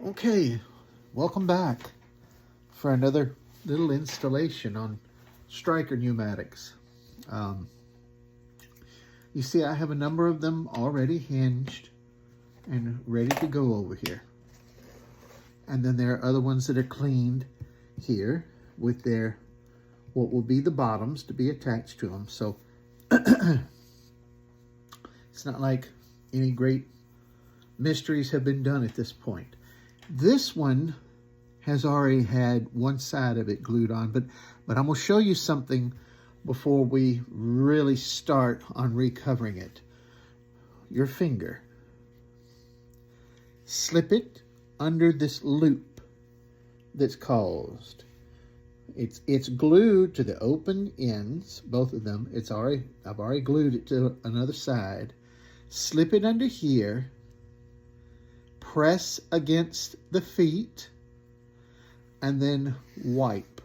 Okay, welcome back for another little installation on Striker pneumatics. You see I have a number of them already hinged and ready to go over here. And then there are other ones that are cleaned here with their, what will be the bottoms to be attached to them. So it's not like any great mysteries have been done at this point. This one has already had one side of it glued on, but I'm going to show you something before we really start on recovering it. Your finger. Slip it under this loop that's caused. It's glued to the open ends, both of them. I've already glued it to another side. Slip it under here. Press against the feet and then wipe.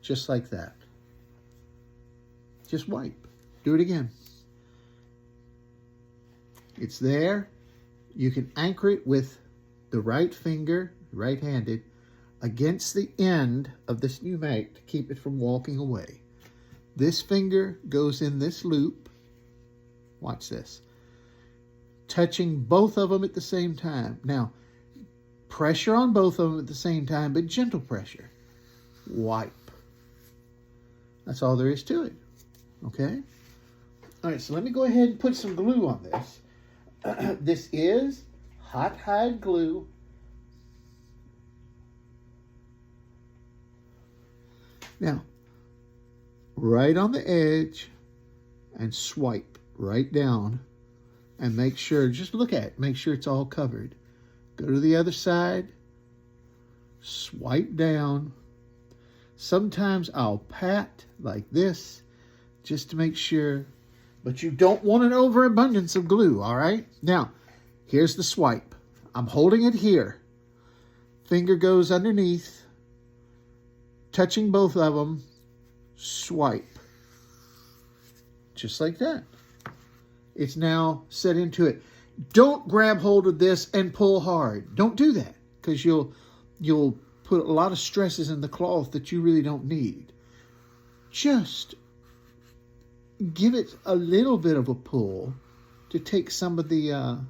Just like that. Just wipe. Do it again. It's there. You can anchor it with the right finger, right-handed, against the end of this pneumatic to keep it from walking away. This finger goes in this loop. Watch this. Touching both of them at the same time. Now, pressure on both of them at the same time, but gentle pressure. Wipe. That's all there is to it. Okay? All right, so let me go ahead and put some glue on this. This is hot hide glue. Now, right on the edge and swipe right down. And make sure, just look at it, make sure it's all covered. Go to the other side, swipe down. Sometimes I'll pat like this just to make sure, but you don't want an overabundance of glue, all right? Now, here's the swipe. I'm holding it here. Finger goes underneath, touching both of them, swipe. Just like that. It's now set into it. Don't grab hold of this and pull hard. Don't do that, because you'll put a lot of stresses in the cloth that you really don't need. Just give it a little bit of a pull to take some of the,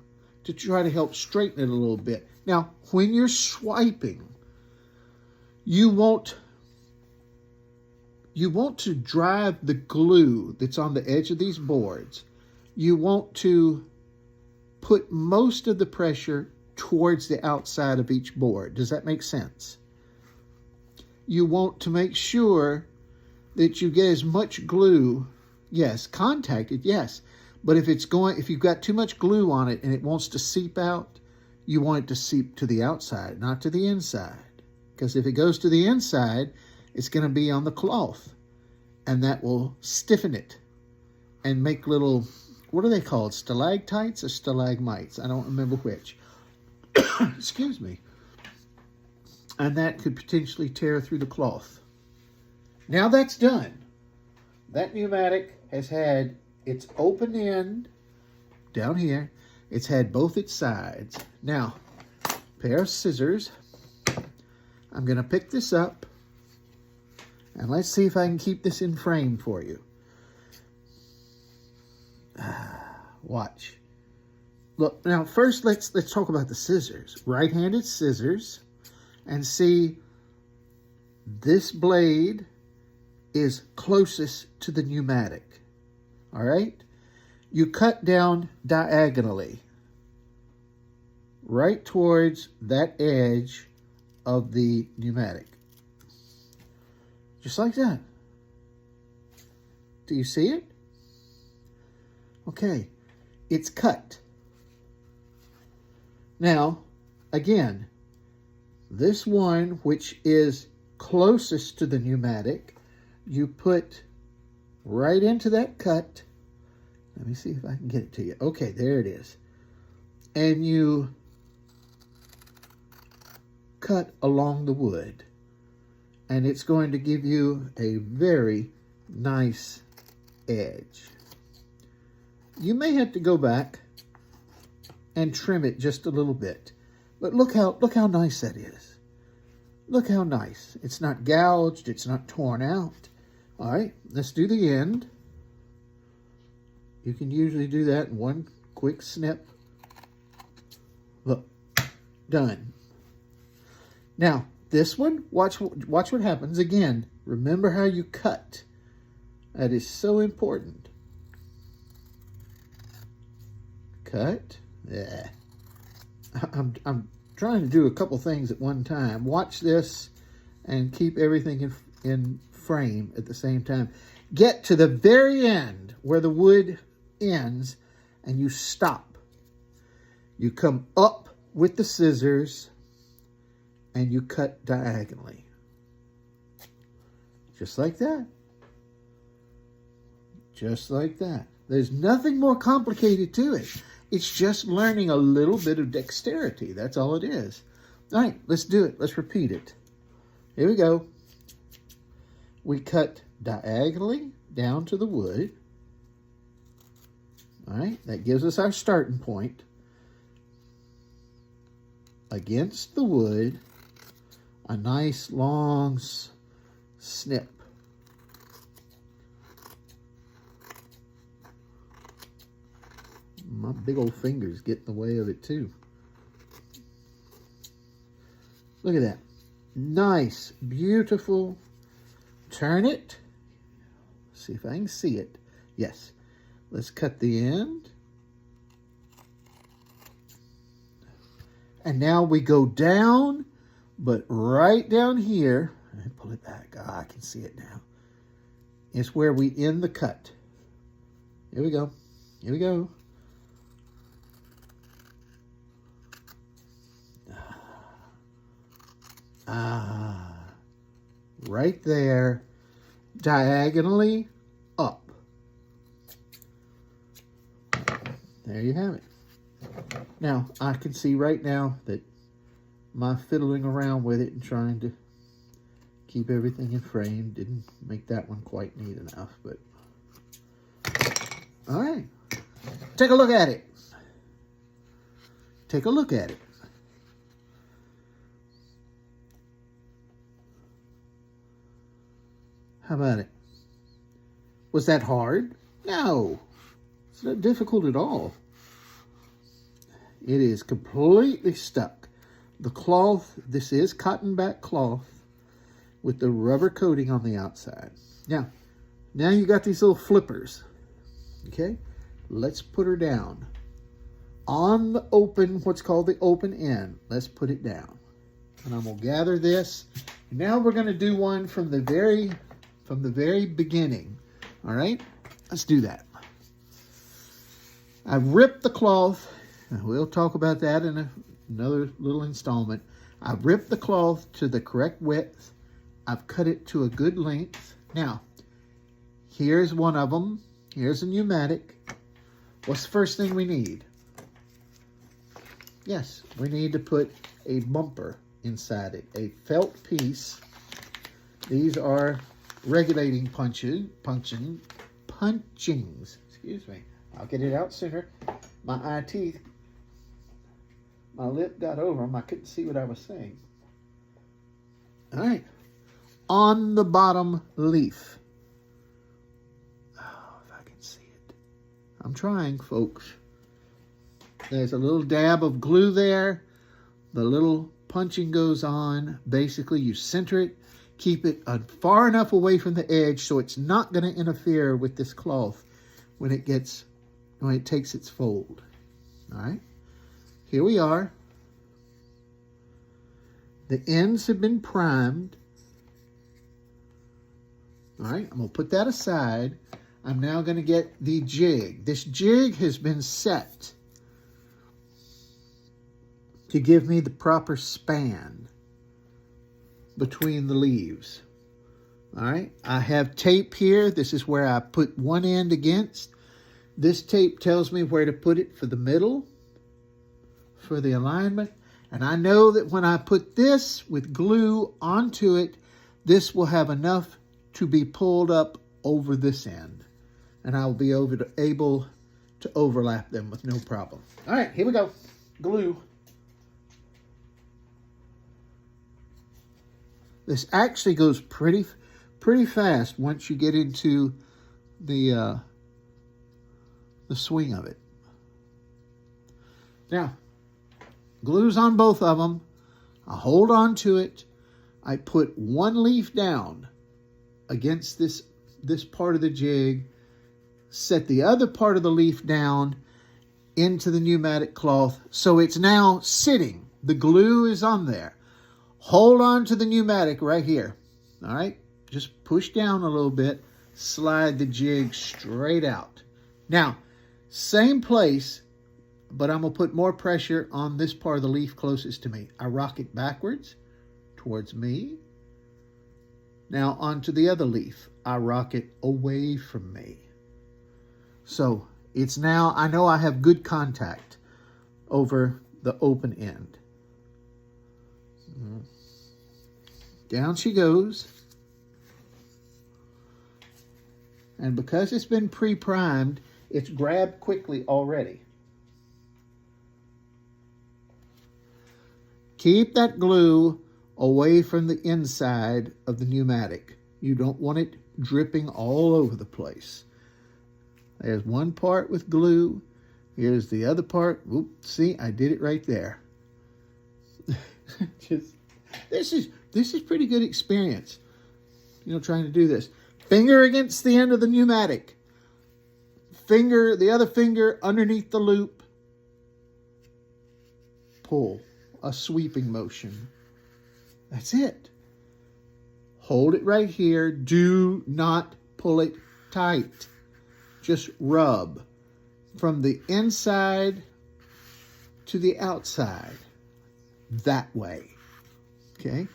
to try to help straighten it a little bit. Now, when you're swiping, you want to drive the glue that's on the edge of these boards. You want to put most of the pressure towards the outside of each board. Does that make sense? You want to make sure that you get as much glue, yes, contact it, yes. But if you've got too much glue on it and it wants to seep out, you want it to seep to the outside, not to the inside. Because if it goes to the inside, it's going to be on the cloth. And that will stiffen it and make little, what are they called? Stalactites or stalagmites? I don't remember which. Excuse me. And that could potentially tear through the cloth. Now that's done. That pneumatic has had its open end down here. It's had both its sides. Now, pair of scissors. I'm going to pick this up. And let's see if I can keep this in frame for you. Watch. Look, now first let's talk about the scissors. Right-handed scissors, and see this blade is closest to the pneumatic. All right? You cut down diagonally right towards that edge of the pneumatic. Just like that. Do you see it? Okay. It's cut. Now, again, this one, which is closest to the pneumatic, you put right into that cut. Let me see if I can get it to you. Okay, there it is. And you cut along the wood. And it's going to give you a very nice edge. You may have to go back and trim it just a little bit. But look how nice that is. Look how nice. It's not gouged. It's not torn out. All right, let's do the end. You can usually do that in one quick snip. Look, done. Now, this one, watch what happens. Again, remember how you cut. That is so important. Cut. Yeah. I'm trying to do a couple things at one time. Watch this and keep everything in frame at the same time. Get to the very end where the wood ends and you stop. You come up with the scissors and you cut diagonally. Just like that. Just like that. There's nothing more complicated to it. It's just learning a little bit of dexterity. That's all it is. All right, let's do it. Let's repeat it. Here we go. We cut diagonally down to the wood. All right, that gives us our starting point. Against the wood, a nice long snip. My big old fingers get in the way of it too. Look at that. Nice, beautiful. Turn it. See if I can see it. Yes. Let's cut the end. And now we go down, but right down here, let me pull it back. I can see it now. It's where we end the cut. Here we go. Here we go. Right there, diagonally up. There you have it. Now, I can see right now that my fiddling around with it and trying to keep everything in frame didn't make that one quite neat enough, but all right. Take a look at it. Take a look at it. How about it? Was that hard? No. It's not difficult at all. It is completely stuck. The cloth, this is cotton back cloth with the rubber coating on the outside. Now you got these little flippers. Okay? Let's put her down. On the open, what's called the open end, let's put it down. And I'm going to gather this. Now we're going to do one from the very beginning. All right, let's do that. I've ripped the cloth. We'll talk about that in another little installment. I've ripped the cloth to the correct width. I've cut it to a good length. Now, here's one of them. Here's a pneumatic. What's the first thing we need? Yes, we need to put a bumper inside it, a felt piece. These are regulating punchings. Excuse me. I'll get it out sooner. My eye teeth, my lip got over them. I couldn't see what I was saying. All right. On the bottom leaf. Oh, if I can see it. I'm trying, folks. There's a little dab of glue there. The little punching goes on. Basically, you center it. Keep it far enough away from the edge so it's not going to interfere with this cloth when it takes its fold. All right. Here we are. The ends have been primed. All right. I'm going to put that aside. I'm now going to get the jig. This jig has been set to give me the proper span between the leaves. All right, I have tape here. This is where I put one end against. This tape tells me where to put it for the middle, for the alignment. And I know that when I put this with glue onto it, this will have enough to be pulled up over this end. And I'll be able to overlap them with no problem. All right, here we go. Glue. This actually goes pretty fast once you get into the swing of it. Now, glue's on both of them. I hold on to it. I put one leaf down against this part of the jig, set the other part of the leaf down into the pneumatic cloth, so it's now sitting. The glue is on there. Hold on to the pneumatic right here. All right? Just push down a little bit, slide the jig straight out. Now, same place, but I'm going to put more pressure on this part of the leaf closest to me. I rock it backwards towards me. Now onto the other leaf. I rock it away from me. So it's now, I know I have good contact over the open end. Down she goes. And because it's been pre-primed, it's grabbed quickly already. Keep that glue away from the inside of the pneumatic. You don't want it dripping all over the place. There's one part with glue. Here's the other part. Whoop, see, I did it right there. This is pretty good experience, trying to do this. Finger against the end of the pneumatic. The other finger underneath the loop. Pull. A sweeping motion. That's it. Hold it right here. Do not pull it tight. Just rub from the inside to the outside. That way. Okay?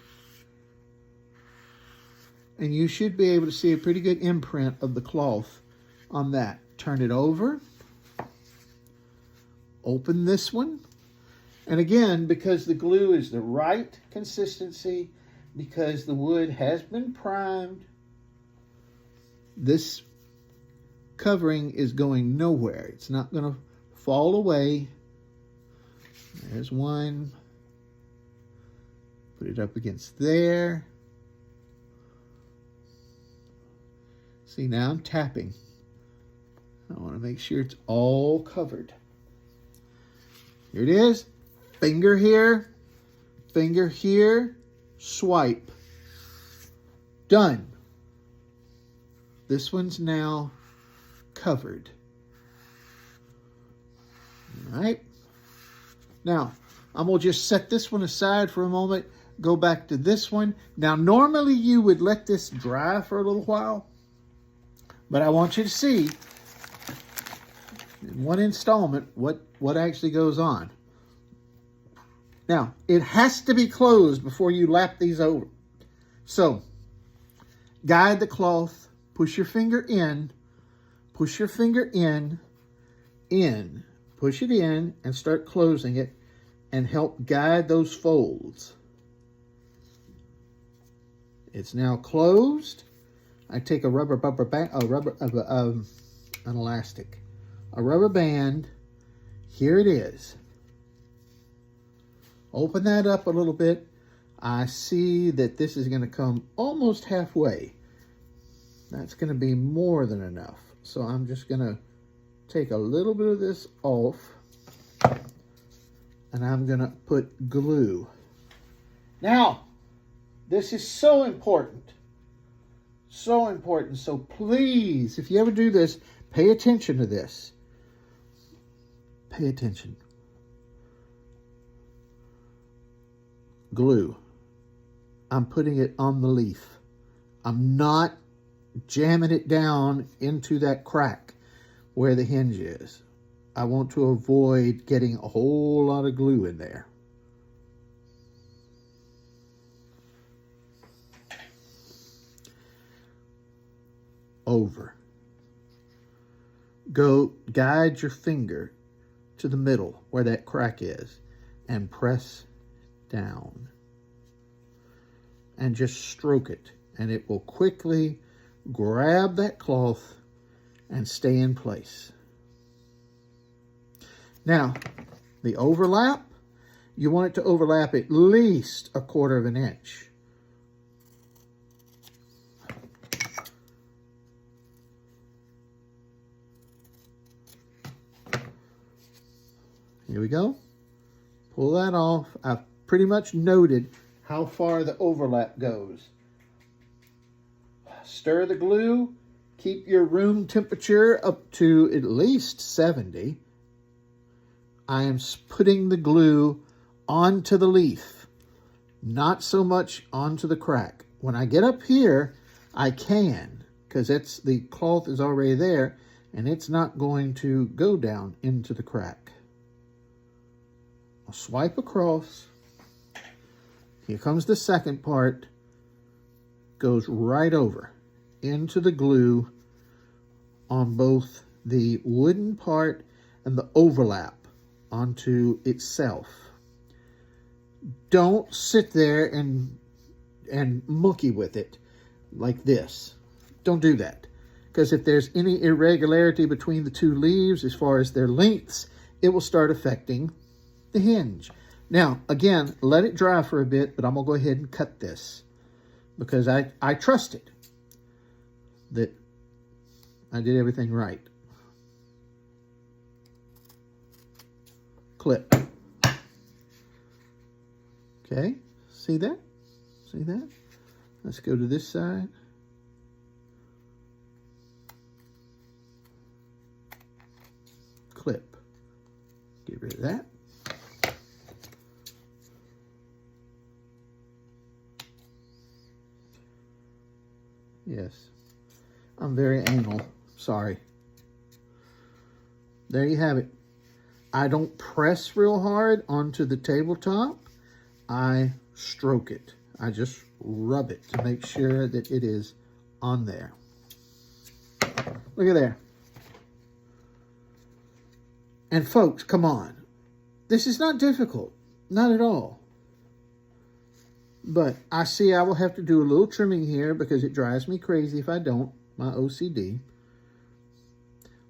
And you should be able to see a pretty good imprint of the cloth on that. Turn it over. Open this one. And again, because the glue is the right consistency, because the wood has been primed, this covering is going nowhere. It's not going to fall away. There's one. Put it up against there. See, now I'm tapping. I want to make sure it's all covered. Here it is. Finger here, swipe. Done. This one's now covered. All right. Now, I'm going to just set this one aside for a moment, go back to this one. Now, normally you would let this dry for a little while, but I want you to see in one installment what actually goes on. Now, it has to be closed before you lap these over. So, guide the cloth, push your finger in, push your finger in, push it in, and start closing it, and help guide those folds. It's now closed. I take an elastic, a rubber band. Here it is. Open that up a little bit. I see that this is going to come almost halfway. That's going to be more than enough. So I'm just going to take a little bit of this off, and I'm going to put glue. Now, this is so important. So important. So please, if you ever do this, pay attention to this. Pay attention. Glue. I'm putting it on the leaf. I'm not jamming it down into that crack where the hinge is. I want to avoid getting a whole lot of glue in there. Over. Go guide your finger to the middle where that crack is and press down. And just stroke it, and it will quickly grab that cloth and stay in place. Now, the overlap, you want it to overlap at least 1/4 of an inch. Here we go. Pull that off. I've pretty much noted how far the overlap goes. Stir the glue. Keep your room temperature up to at least 70. I am putting the glue onto the leaf, not so much onto the crack. When I get up here, I can, because the cloth is already there, and it's not going to go down into the crack. I'll swipe across. Here comes the second part. Goes right over into the glue on both the wooden part and the overlap onto itself. Don't sit there and mookie with it like this. Don't do that, because if there's any irregularity between the two leaves as far as their lengths, it will start affecting the hinge. Now, again, let it dry for a bit, but I'm going to go ahead and cut this because I trusted that I did everything right. Clip. Okay, see that? See that? Let's go to this side. Clip. Get rid of that. Yes, I'm very anal. Sorry. There you have it. I don't press real hard onto the tabletop. I stroke it. I just rub it to make sure that it is on there. Look at there. And folks, come on. This is not difficult. Not at all. But I see I will have to do a little trimming here because it drives me crazy if I don't. My OCD.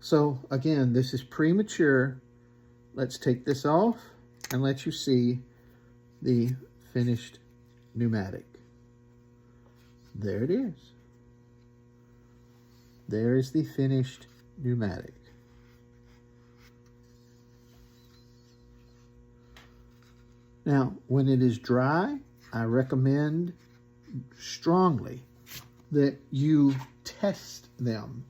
So, again, this is premature. Let's take this off and let you see the finished pneumatic. There it is. There is the finished pneumatic. Now, when it is dry, I recommend strongly that you test them.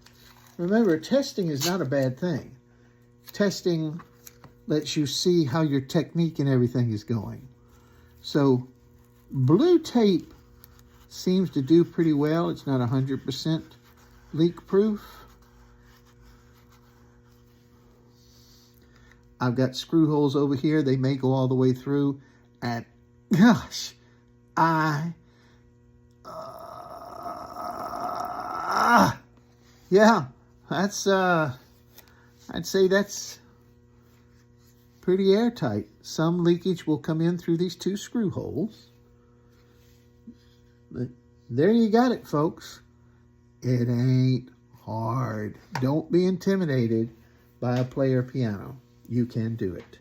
Remember, testing is not a bad thing. Testing lets you see how your technique and everything is going. So, blue tape seems to do pretty well. It's not 100% leak proof. I've got screw holes over here. They may go all the way through. And gosh, yeah, that's, I'd say that's pretty airtight. Some leakage will come in through these two screw holes. But there you got it, folks. It ain't hard. Don't be intimidated by a player piano. You can do it.